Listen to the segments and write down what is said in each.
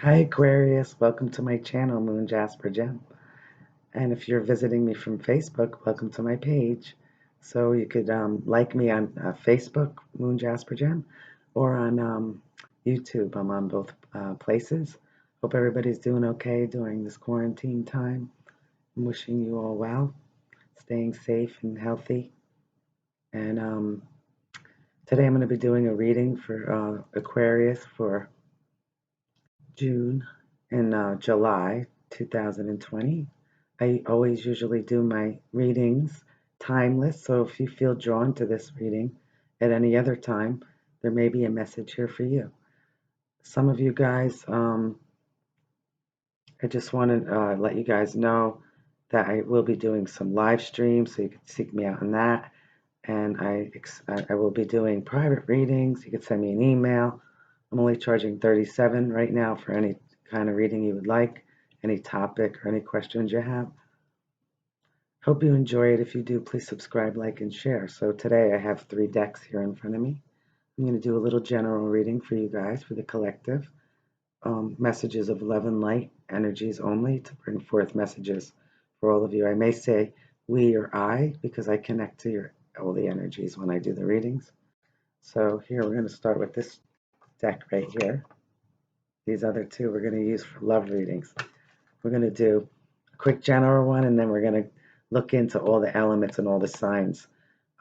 Hi Aquarius, welcome to my channel, Moon Jasper Gem. And if you're visiting me from Facebook, welcome to my page. So you could like me on Facebook, Moon Jasper Gem, or on YouTube. I'm on both places. Hope everybody's doing okay during this quarantine time. I'm wishing you all well, staying safe and healthy. And today I'm going to be doing a reading for Aquarius for June and July 2020. I always usually do my readings timeless, so if you feel drawn to this reading at any other time, there may be a message here for you. Some of you guys, I just want to let you guys know that I will be doing some live streams, so you can seek me out on that. And I will be doing private readings. You can send me an email. I'm only charging $37 right now for any kind of reading you would like, any topic or any questions you have. Hope you enjoy it. If you do, please subscribe, like, and share. So today I have 3 decks here in front of me. I'm going to do a little general reading for you guys, for the collective. Messages of love and light, energies only, to bring forth messages for all of you. I may say we or I because I connect to all the energies when I do the readings. So here we're going to start with this deck right here. These other 2 we're going to use for love readings. We're going to do a quick general one, and then we're going to look into all the elements and all the signs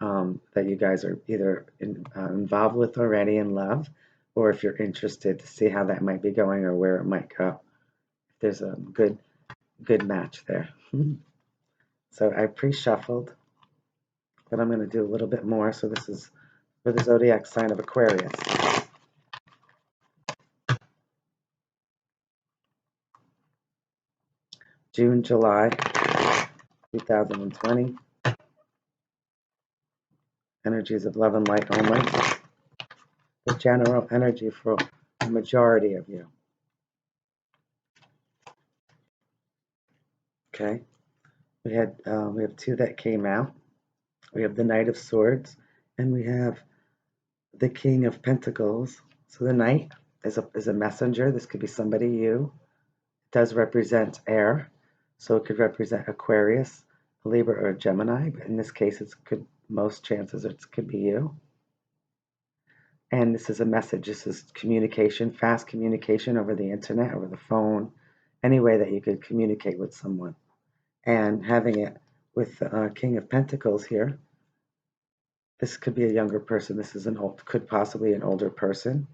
that you guys are either involved with already in love, or if you're interested to see how that might be going or where it might go. If there's a good match there. So I pre-shuffled, but I'm going to do a little bit more. So this is for the Zodiac sign of Aquarius. June, July 2020. Energies of love and light only. The general energy for the majority of you. Okay, we have 2 that came out. We have the Knight of Swords, and we have the King of Pentacles. So the Knight is a messenger. This could be somebody you. It does represent air, so it could represent Aquarius, a Libra, or a Gemini. But in this case, most chances it could be you. And this is a message. This is communication, fast communication over the internet, over the phone, any way that you could communicate with someone. And having it with the King of Pentacles here, this could be a younger person. This is could possibly an older person,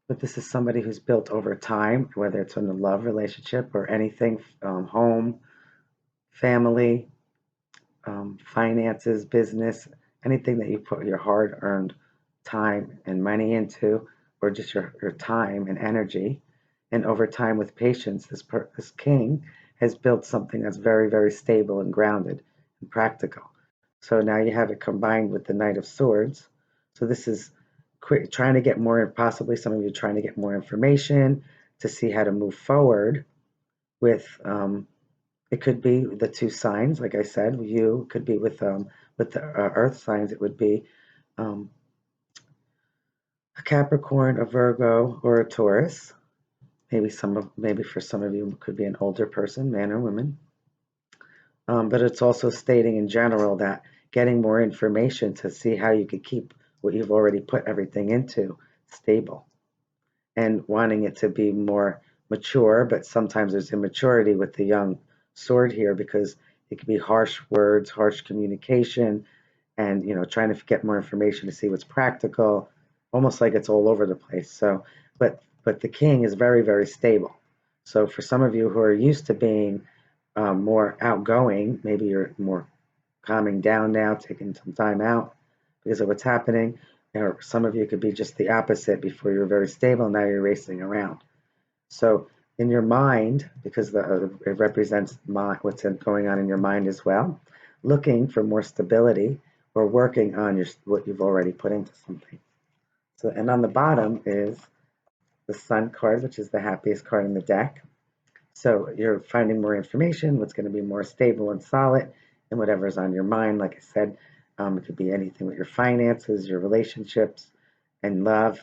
but this is somebody who's built over time, whether it's in a love relationship or anything, home, family, finances, business, anything that you put your hard-earned time and money into, or just your time and energy. And over time, with patience, this king has built something that's very, very stable and grounded and practical. So now you have it combined with the Knight of Swords. So this is trying to get more, possibly some of you trying to get more information to see how to move forward with, it could be the 2 signs, like I said, you could be with the earth signs, it would be a Capricorn, a Virgo, or a Taurus. Maybe for some of you it could be an older person, man or woman. But it's also stating in general that getting more information to see how you could keep what you've already put everything into stable, and wanting it to be more mature, but sometimes there's immaturity with the young sword here because it could be harsh words, harsh communication, and trying to get more information to see what's practical, almost like it's all over the place. So, but the king is very, very stable. So for some of you who are used to being more outgoing, maybe you're more calming down now, taking some time out because of what's happening. Or some of you could be just the opposite. Before you were very stable, now you're racing around. So in your mind, because it represents what's going on in your mind as well, looking for more stability or working on what you've already put into something. So, and on the bottom is the Sun card, which is the happiest card in the deck. So you're finding more information, what's going to be more stable and solid, and whatever's on your mind. Like I said, it could be anything with your finances, your relationships, and love.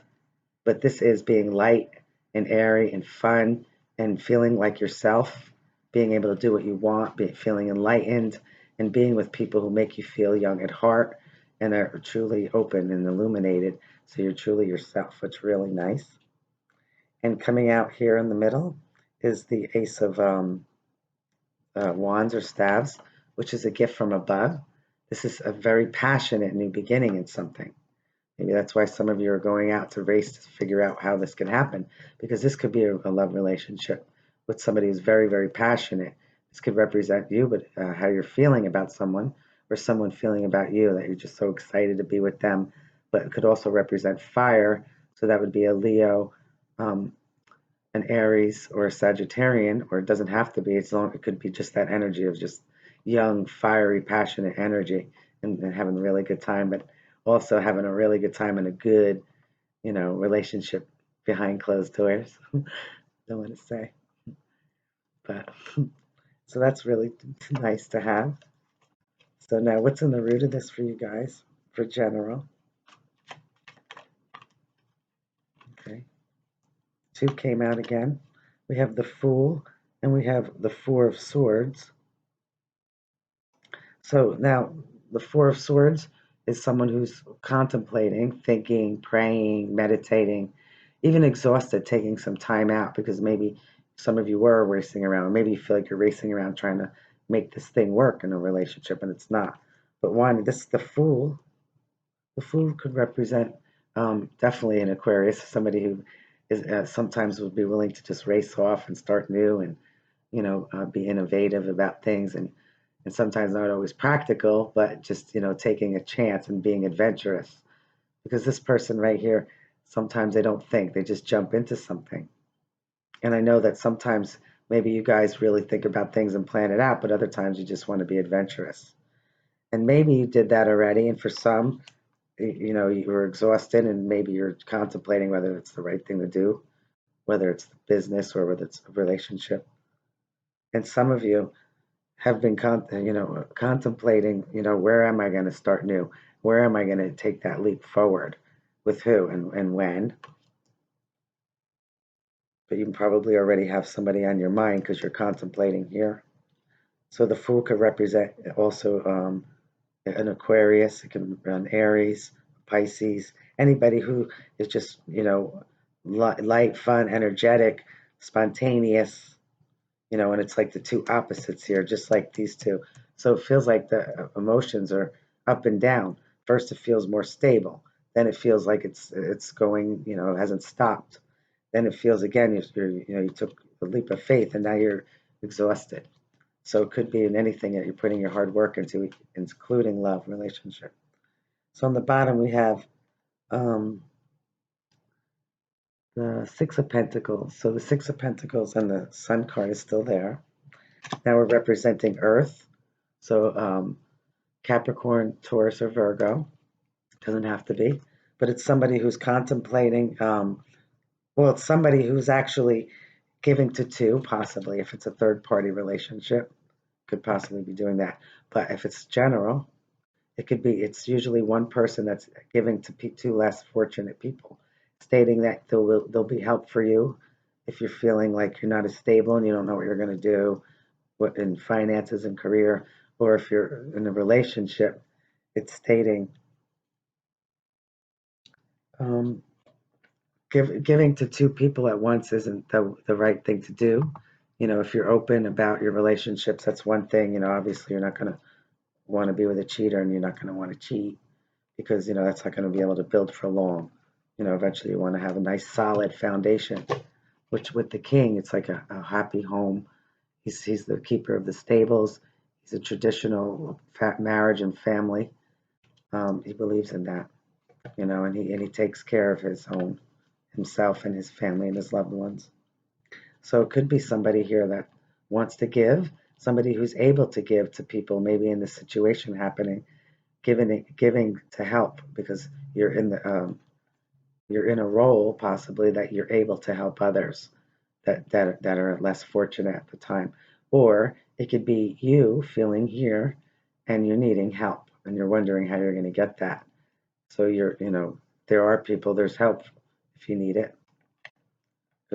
But this is being light and airy and fun and feeling like yourself, being able to do what you want, feeling enlightened, and being with people who make you feel young at heart and are truly open and illuminated. So you're truly yourself, which is really nice. And coming out here in the middle is the Ace of Wands or Staves, which is a gift from above. This is a very passionate new beginning in something. Maybe that's why some of you are going out to race to figure out how this can happen, because this could be a love relationship with somebody who's very, very passionate. This could represent you, but how you're feeling about someone, or someone feeling about you, that you're just so excited to be with them. But it could also represent fire, so that would be a Leo, um, an Aries, or a Sagittarian, or it doesn't have to be. It could be just that energy of just young, fiery, passionate energy, and having a really good time, but also having a really good time in a good, relationship behind closed doors. Don't want to say, but so that's really nice to have. So now, what's in the root of this for you guys, for general? Okay, 2 came out again. We have the Fool, and we have the 4 of Swords. So now, the 4 of Swords is someone who's contemplating, thinking, praying, meditating, even exhausted, taking some time out, because maybe some of you were racing around, or maybe you feel like you're racing around trying to make this thing work in a relationship and it's not. But this is the Fool. The Fool could represent definitely an Aquarius, somebody who is sometimes would be willing to just race off and start new, and be innovative about things, and sometimes not always practical, but just taking a chance and being adventurous. Because this person right here, sometimes they don't think, they just jump into something. And I know that sometimes maybe you guys really think about things and plan it out, but other times you just want to be adventurous. And maybe you did that already, and for some, you were exhausted, and maybe you're contemplating whether it's the right thing to do, whether it's business or whether it's a relationship. And some of you have been contemplating, where am I going to start new? Where am I going to take that leap forward? With who and when? But you probably already have somebody on your mind because you're contemplating here. So the Fool could represent also an Aquarius, it can be an Aries, Pisces, anybody who is just, light, fun, energetic, spontaneous, and it's like the two opposites here, just like these two. So it feels like the emotions are up and down. First, it feels more stable. Then it feels like it's going, it hasn't stopped. Then it feels again, you took a leap of faith, and now you're exhausted. So it could be in anything that you're putting your hard work into, including love, relationship. So on the bottom we have the Six of Pentacles. So the Six of Pentacles and the Sun card is still there. Now we're representing Earth. So Capricorn, Taurus, or Virgo. Doesn't have to be. But it's somebody who's contemplating, it's somebody who's actually giving to 2, possibly, if it's a third-party relationship. Could possibly be doing that. But if it's general, it's usually one person that's giving to 2 less fortunate people, stating that there'll be help for you if you're feeling like you're not as stable and you don't know what you're going to do, what in finances and career, or if you're in a relationship, it's stating giving to 2 people at once isn't the right thing to do. If you're open about your relationships, that's one thing. Obviously you're not going to want to be with a cheater, and you're not going to want to cheat, because that's not going to be able to build for long. Eventually you want to have a nice solid foundation, which with the King, it's like a happy home. He's the keeper of the stables. He's a traditional marriage and family. He believes in that, and he takes care of his own, himself and his family and his loved ones. So it could be somebody here that wants to give, somebody who's able to give to people, maybe in the situation happening, giving to help, because you're in a role possibly that you're able to help others that are less fortunate at the time. Or it could be you feeling here and you're needing help and you're wondering how you're going to get that. So there are people, there's help if you need it.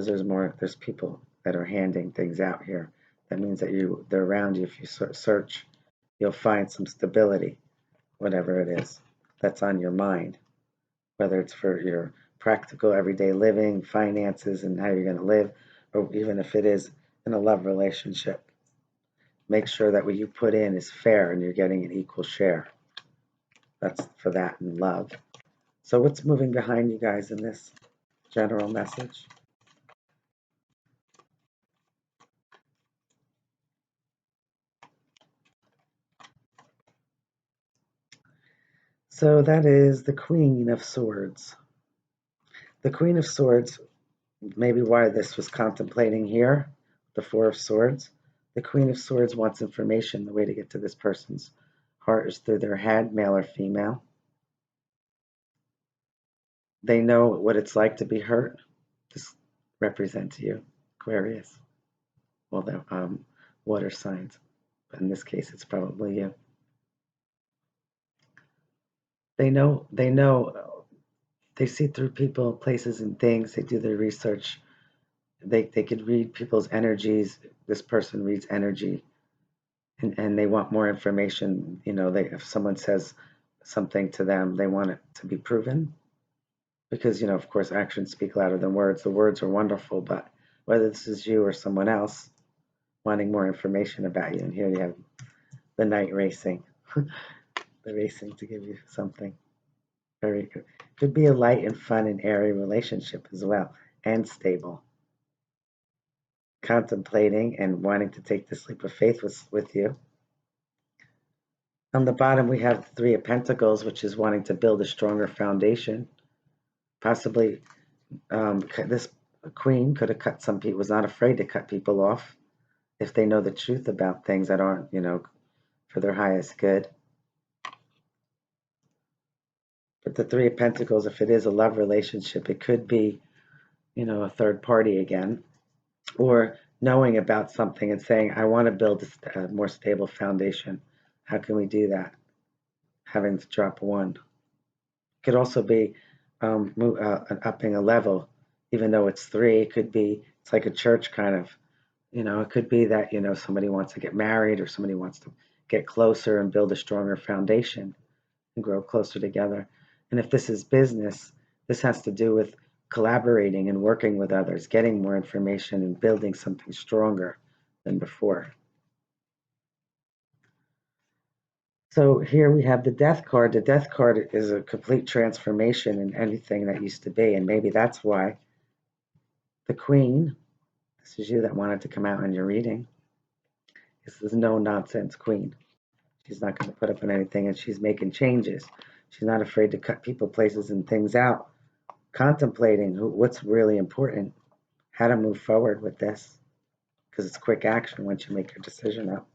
because there's people that are handing things out here. That means that they're around you. If you search, you'll find some stability, whatever it is that's on your mind, whether it's for your practical everyday living, finances, and how you're going to live, or even if it is in a love relationship. Make sure that what you put in is fair and you're getting an equal share. That's for that in love. So what's moving behind you guys in this general message? So that is the Queen of Swords. The Queen of Swords, maybe why this was contemplating here, the Four of Swords. The Queen of Swords wants information. The way to get to this person's heart is through their head, male or female. They know what it's like to be hurt. This represents you, Aquarius. Well, the water signs, but in this case, it's probably you. They know. They see through people, places, and things. They do their research. They could read people's energies. This person reads energy, and they want more information. If someone says something to them, they want it to be proven, because of course, actions speak louder than words. The words are wonderful, but whether this is you or someone else wanting more information about you, and here you have the knight racing, the racing to give you something. Very good. Could be a light and fun and airy relationship as well, and stable. Contemplating and wanting to take this leap of faith with you. On the bottom, we have the Three of Pentacles, which is wanting to build a stronger foundation. Possibly, this queen could have cut some people, was not afraid to cut people off if they know the truth about things that aren't, for their highest good. But the Three of Pentacles, if it is a love relationship, it could be, a third party again, or knowing about something and saying, I want to build a more stable foundation. How can we do that? Having to drop one. It could also be upping a level, even though it's three. It could be, it's like a church kind of, it could be that, somebody wants to get married or somebody wants to get closer and build a stronger foundation and grow closer together. And if this is business, this has to do with collaborating and working with others, getting more information and building something stronger than before. So here we have the Death card. The Death card is a complete transformation in anything that used to be, and maybe that's why the Queen, this is you that wanted to come out in your reading, this is no nonsense Queen. She's not going to put up with anything, and she's making changes. She's not afraid to cut people, places, and things out. Contemplating what's really important, how to move forward with this, because it's quick action once you make your decision up.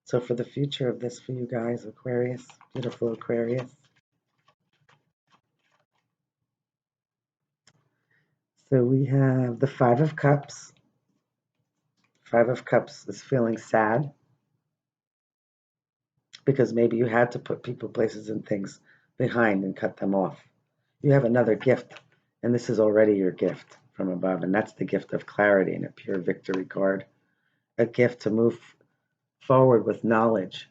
So for the future of this for you guys, Aquarius, beautiful Aquarius. So we have the Five of Cups. Five of Cups is feeling sad because maybe you had to put people, places, and things behind and cut them off. You have another gift, and this is already your gift from above, and that's the gift of clarity and a pure victory card. A gift to move forward with knowledge.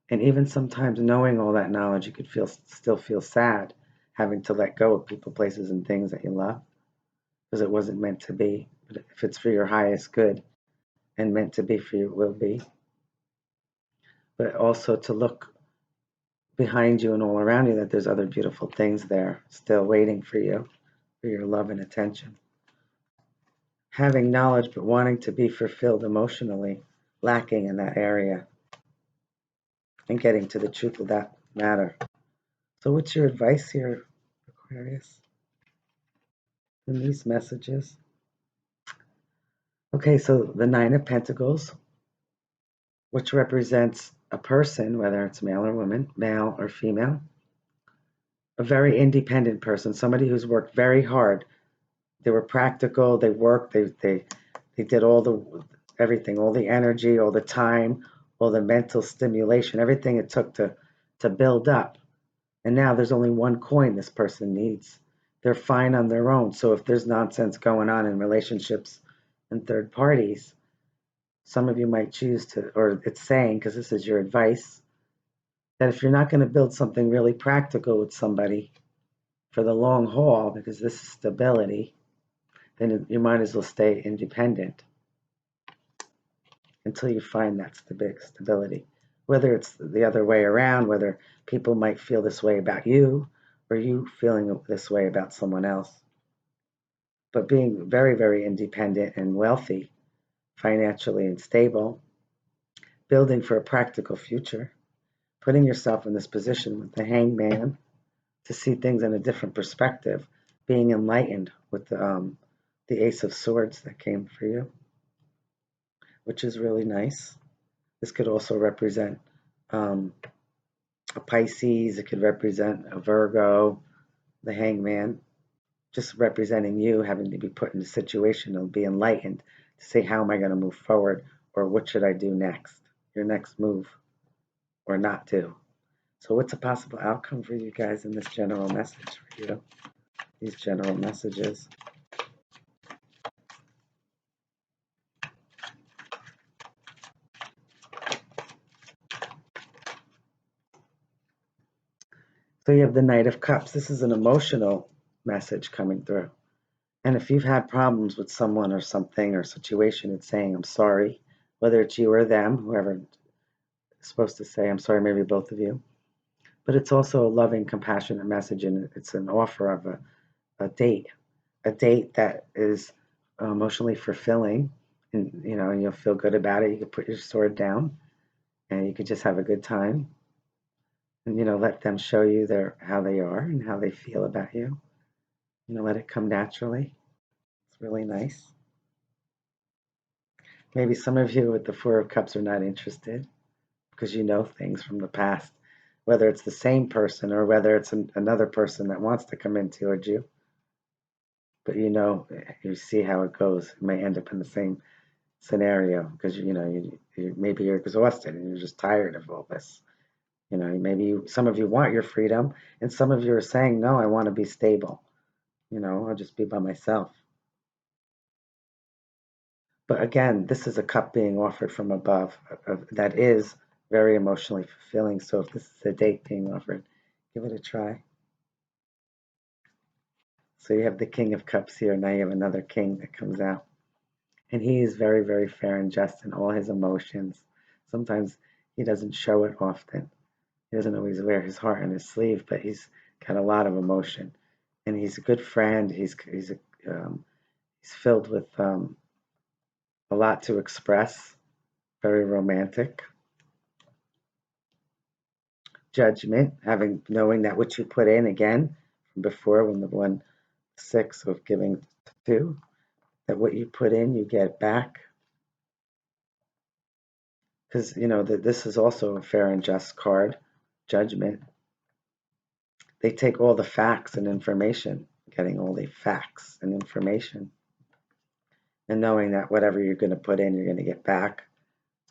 And even sometimes knowing all that knowledge, you could still feel sad having to let go of people, places, and things that you love because it wasn't meant to be. But if it's for your highest good and meant to be for you, it will be. But also to look behind you and all around you that there's other beautiful things there still waiting for you, for your love and attention. Having knowledge but wanting to be fulfilled emotionally, lacking in that area, and getting to the truth of that matter. So what's your advice here, Aquarius, in these messages? Okay, so the Nine of Pentacles, which represents a person, whether it's male or woman, male or female, a very independent person, somebody who's worked very hard. They were practical, they worked, they did everything, all the energy, all the time, all the mental stimulation, everything it took to build up. And now there's only one coin this person needs they're fine on their own. So if there's nonsense going on in relationships and third parties, some of you might choose to, or it's saying, because this is your advice, that if you're not going to build something really practical with somebody for the long haul, because this is stability, then you might as well stay independent until you find that stability. Whether it's the other way around, whether people might feel this way about you, or you feeling this way about someone else. But being very, very independent and wealthy, financially and stable, building for a practical future, putting yourself in this position with the hangman to see things in a different perspective, being enlightened with the Ace of Swords that came for you, which is really nice. This could also represent a Pisces. It could represent a Virgo, the hangman, just representing you having to be put in a situation and be enlightened to say, how am I going to move forward, or what should I do next? Your next move, or not do. So what's a possible outcome for you guys in this general message for you? These general messages. So you have the Knight of Cups. This is an emotional message coming through. And if you've had problems with someone or something or situation, it's saying, I'm sorry, whether it's you or them, whoever is supposed to say, I'm sorry, maybe both of you. But it's also a loving, compassionate message, and it's an offer of a date that is emotionally fulfilling, and and you'll feel good about it. You can put your sword down, and you can just have a good time, and let them show you how they are and how they feel about you. Let it come naturally. It's really nice. Maybe some of you with the Four of Cups are not interested because you know things from the past, whether it's the same person or whether it's another person that wants to come in towards you. But you see how it goes. It may end up in the same scenario because maybe you're exhausted and you're just tired of all this. Maybe some of you want your freedom, and some of you are saying, no, I want to be stable. I'll just be by myself. But again, this is a cup being offered from above that is very emotionally fulfilling. So if this is a date being offered, give it a try. So you have the King of Cups here. Now you have another king that comes out. And he is very, very fair and just in all his emotions. Sometimes he doesn't show it often. He doesn't always wear his heart on his sleeve, but he's got a lot of emotion. And he's a good friend. He's filled with a lot to express. Very romantic. Judgment, knowing that what you put in, again from before, when the 1-6 of giving 2, that what you put in you get back, because that this is also a fair and just card. Judgment, they take all the facts and information, getting all the facts and information, and knowing that whatever you're going to put in, you're going to get back.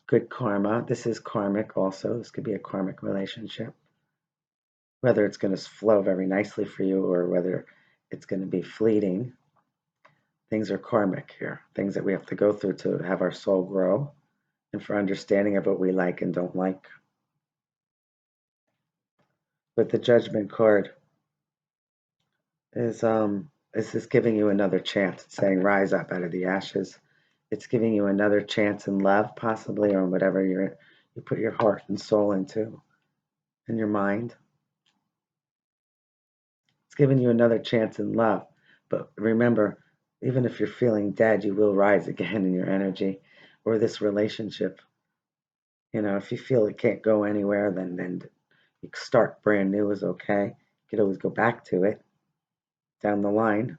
Good karma. This is karmic also. This could be a karmic relationship, whether it's going to flow very nicely for you or whether it's going to be fleeting. Things are karmic here, things that we have to go through to have our soul grow and for understanding of what we like and don't like. But the Judgment card is this giving you another chance. It's saying rise up out of the ashes. It's giving you another chance in love, possibly, or whatever you put your heart and soul into, and your mind. It's giving you another chance in love. But remember, even if you're feeling dead, you will rise again in your energy or this relationship. If you feel it can't go anywhere, then you start brand new is okay. You could always go back to it down the line.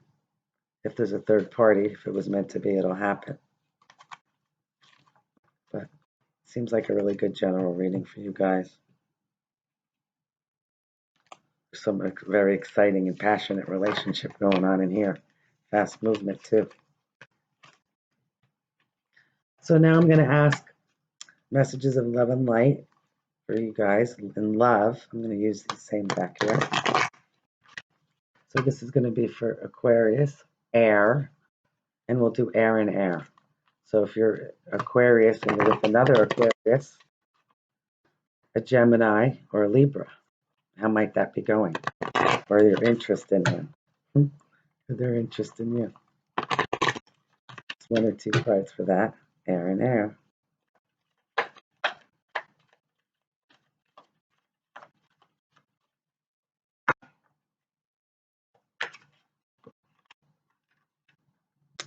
If there's a third party, if it was meant to be, it'll happen. But it seems like a really good general reading for you guys. There's some very exciting and passionate relationship going on in here. Fast movement too. So now I'm going to ask messages of love and light for you guys. In love, I'm going to use the same deck here. So this is going to be for Aquarius, air, and we'll do air and air. So if you're Aquarius and you're with another Aquarius, a Gemini, or a Libra, how might that be going? Or your interest in them? Or their interest in you? It's 1 or 2 cards for that, air and air.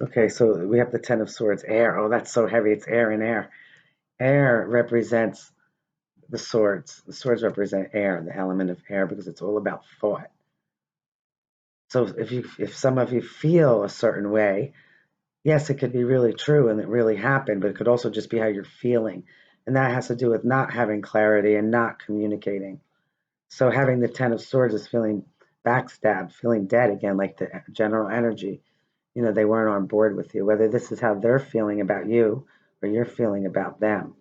Okay, so we have the Ten of Swords, air. Oh, that's so heavy. It's air and air. Air represents the swords. The swords represent air, the element of air, because it's all about thought. So if some of you feel a certain way, yes, it could be really true and it really happened, but it could also just be how you're feeling. And that has to do with not having clarity and not communicating. So having the Ten of Swords is feeling backstabbed, feeling dead again, like the general energy. They weren't on board with you, whether this is how they're feeling about you or you're feeling about them.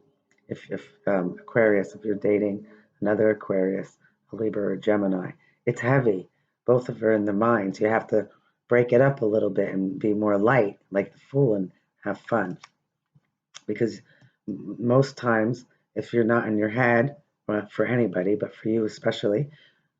If Aquarius, if you're dating another Aquarius, a Libra or a Gemini, it's heavy. Both of them are in the minds. You have to break it up a little bit and be more light, like the Fool, and have fun. Because most times, if you're not in your head, well, for anybody, but for you especially,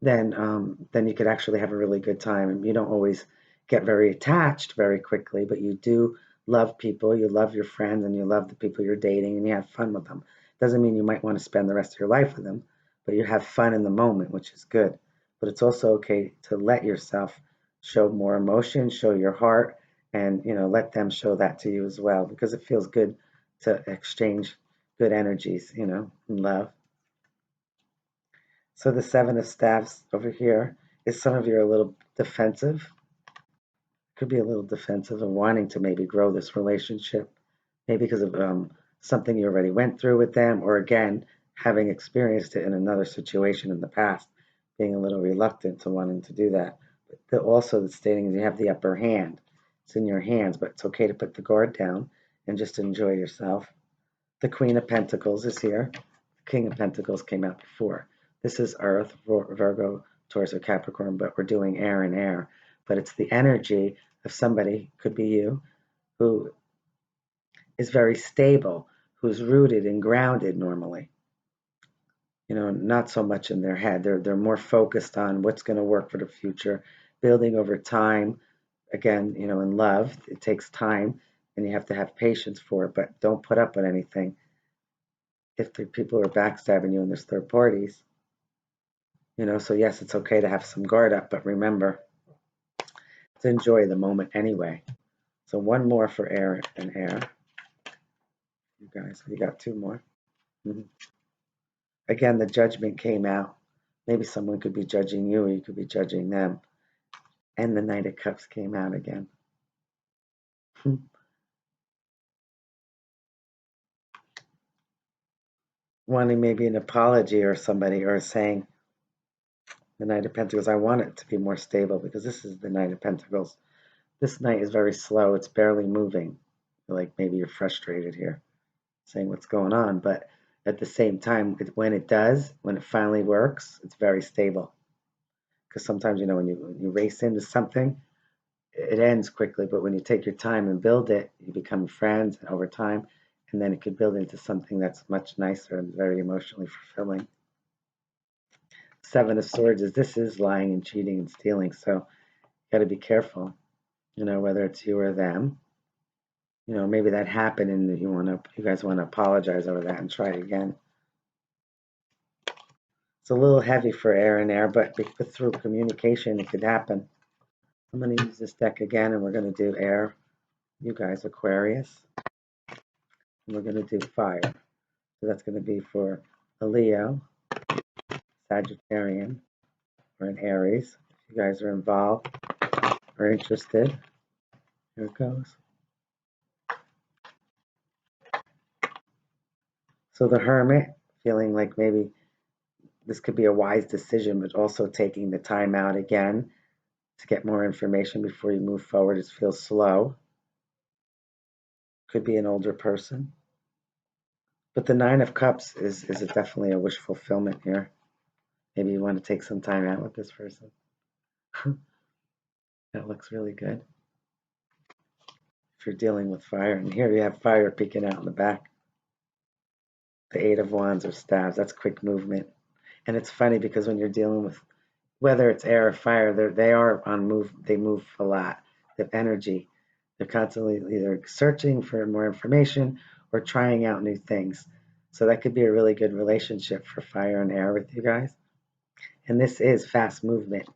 then you could actually have a really good time. And you don't always get very attached very quickly, but you do love people, you love your friends, and you love the people you're dating, and you have fun with them. Doesn't mean you might want to spend the rest of your life with them, but you have fun in the moment, which is good. But it's also okay to let yourself show more emotion, show your heart, and let them show that to you as well, because it feels good to exchange good energies, in love. So the Seven of Staffs over here is some of you are a little defensive. Could be a little defensive and wanting to maybe grow this relationship, maybe because of something you already went through with them, or again, having experienced it in another situation in the past, being a little reluctant to wanting to do that. But also the stating is you have the upper hand. It's in your hands, but it's okay to put the guard down and just enjoy yourself. The Queen of Pentacles is here. The King of Pentacles came out before. This is Earth, Virgo, Taurus, or Capricorn, but we're doing air and air. But it's the energy of somebody, could be you, who is very stable, who's rooted and grounded normally. Not so much in their head. They're more focused on what's going to work for the future, building over time. Again, in love, it takes time, and you have to have patience for it, but don't put up with anything. If the people are backstabbing you and there's third parties, so yes, it's okay to have some guard up, but remember to enjoy the moment anyway. So one more for air and air. You guys, we got 2 more. Again, the Judgment came out. Maybe someone could be judging you or you could be judging them. And the Knight of Cups came out again. Wanting maybe an apology or somebody, or saying, the Knight of Pentacles, I want it to be more stable, because this is the Knight of Pentacles. This Knight is very slow. It's barely moving. Like maybe you're frustrated here, saying what's going on. But at the same time, when it finally works, it's very stable. Because sometimes, when you race into something, it ends quickly. But when you take your time and build it, you become friends over time. And then it could build into something that's much nicer and very emotionally fulfilling. Seven of Swords this is lying and cheating and stealing. So you got to be careful, whether it's you or them. Maybe that happened and you guys want to apologize over that and try it again. It's a little heavy for air and air, but through communication, it could happen. I'm going to use this deck again, and we're going to do air. You guys, Aquarius. And we're going to do fire. So that's going to be for a Leo, Sagittarian, or an Aries. If you guys are involved or interested, here it goes. So the Hermit, feeling like maybe this could be a wise decision, but also taking the time out again to get more information before you move forward. It feels slow. Could be an older person. But the Nine of Cups is definitely a wish fulfillment here. Maybe you want to take some time out with this person. That looks really good. If you're dealing with fire, and here you have fire peeking out in the back. The Eight of Wands or staves, that's quick movement. And it's funny because when you're dealing with, whether it's air or fire, they are on move, they move a lot. They have energy. They're constantly either searching for more information or trying out new things. So that could be a really good relationship for fire and air with you guys. And this is fast movement,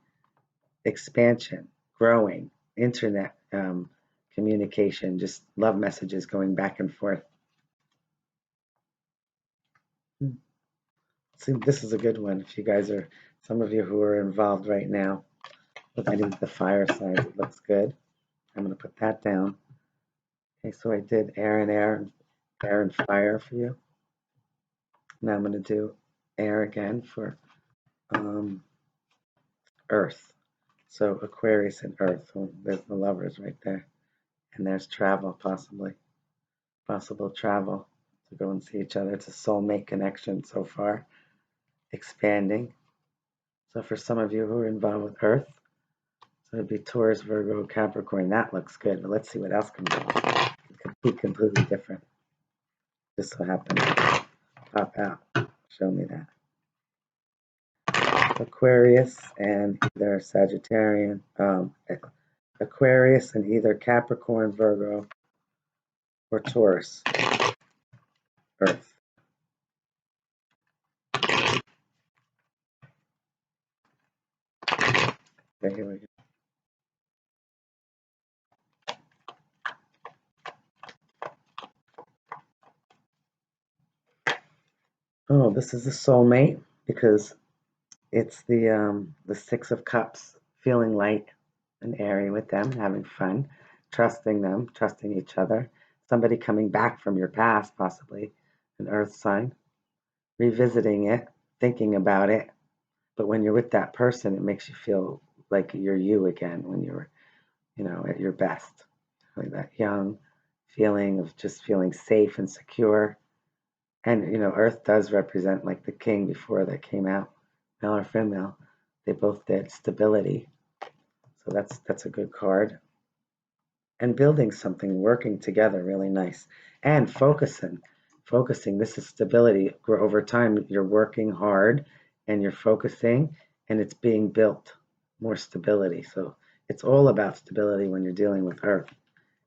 expansion, growing, internet communication, just love messages going back and forth. See, this is a good one. If you guys are, some of you who are involved right now with any of the fire signs, it looks good. I'm going to put that down. Okay, so I did air and fire for you. Now I'm going to do air again for earth. So Aquarius and earth. Well, there's the lovers right there. And there's travel, possibly. Possible travel to go and see each other. It's a soulmate connection so far. Expanding. So for some of you who are involved with earth, so it'd be Taurus, Virgo, Capricorn. That looks good. But let's see what else comes up. It could be completely different. Just so happens to pop out. Show me that. Aquarius and either Sagittarian, Aquarius and either Capricorn, Virgo, or Taurus, Earth. Okay, here we go. Oh, this is a soulmate because it's the Six of Cups, feeling light and airy with them, having fun, trusting them, trusting each other. Somebody coming back from your past, possibly an Earth sign, revisiting it, thinking about it. But when you're with that person, it makes you feel like you're you again when you're, at your best. Like that young feeling of just feeling safe and secure. And Earth does represent like the king before that came out, male or female. They both did stability. So that's a good card. And building something, working together, really nice. And focusing. This is stability. Over time, you're working hard and you're focusing, and it's being built. More stability. So it's all about stability when you're dealing with Earth,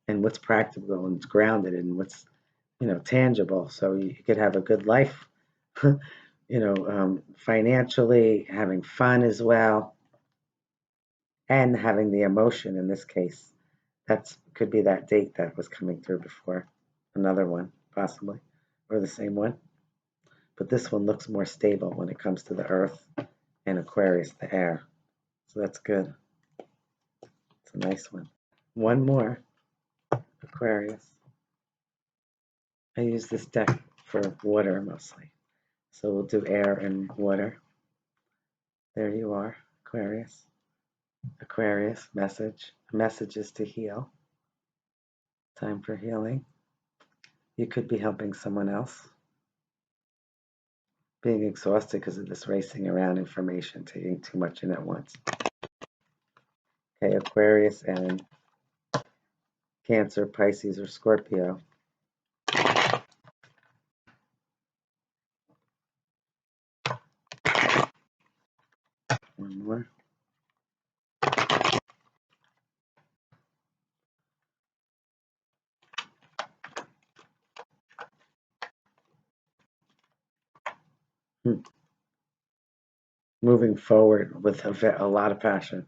and what's practical and grounded and what's tangible. So you could have a good life, financially, having fun as well, and having the emotion in this case. That could be that date that was coming through before. Another one, possibly, or the same one. But this one looks more stable when it comes to the earth and Aquarius, the air. So that's good. It's a nice one. One more, Aquarius. I use this deck for water mostly. So we'll do air and water. There you are, Aquarius. Aquarius, messages to heal. Time for healing. You could be helping someone else. Being exhausted because of this racing around information, taking too much in at once. Okay, Aquarius and Cancer, Pisces, or Scorpio. One more. Moving forward with a lot of passion.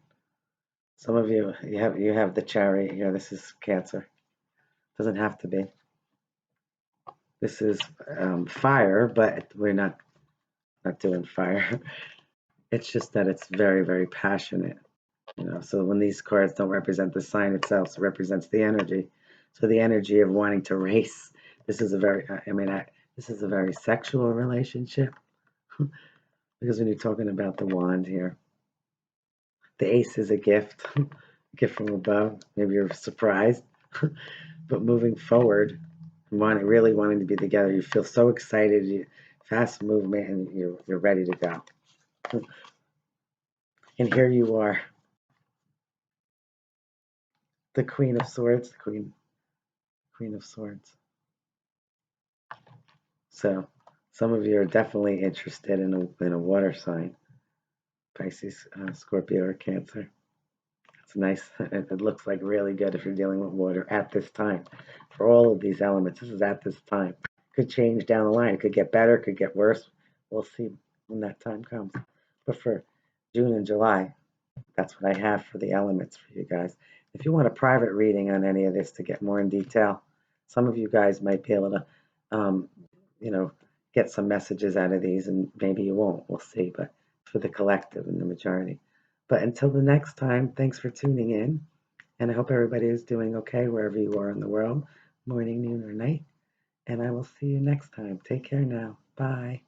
Some of you, you have the Chariot here. This is Cancer. Doesn't have to be. This is fire, but we're not doing fire. It's just that it's very, very passionate. So when these cards don't represent the sign itself, it represents the energy. So the energy of wanting to race. This is a very, this is a very sexual relationship because when you're talking about the wand here, the ace is a gift, gift from above. Maybe you're surprised, but moving forward, really wanting to be together, you feel so excited, fast movement, and you're ready to go. And here you are. the Queen of Swords, the Queen of Swords. So some of you are definitely interested in a water sign, Pisces, Scorpio, or Cancer. It's nice. It looks like really good if you're dealing with water at this time. For all of these elements, this is at this time. Could change down the line. It could get better, could get worse. We'll see when that time comes. But for June and July, that's what I have for the elements for you guys. If you want a private reading on any of this to get more in detail, some of you guys might be able to, you know, get some messages out of these, and maybe you won't. We'll see. But for the collective and the majority. But until the next time, thanks for tuning in. And I hope everybody is doing okay wherever you are in the world, morning, noon, or night. And I will see you next time. Take care now. Bye.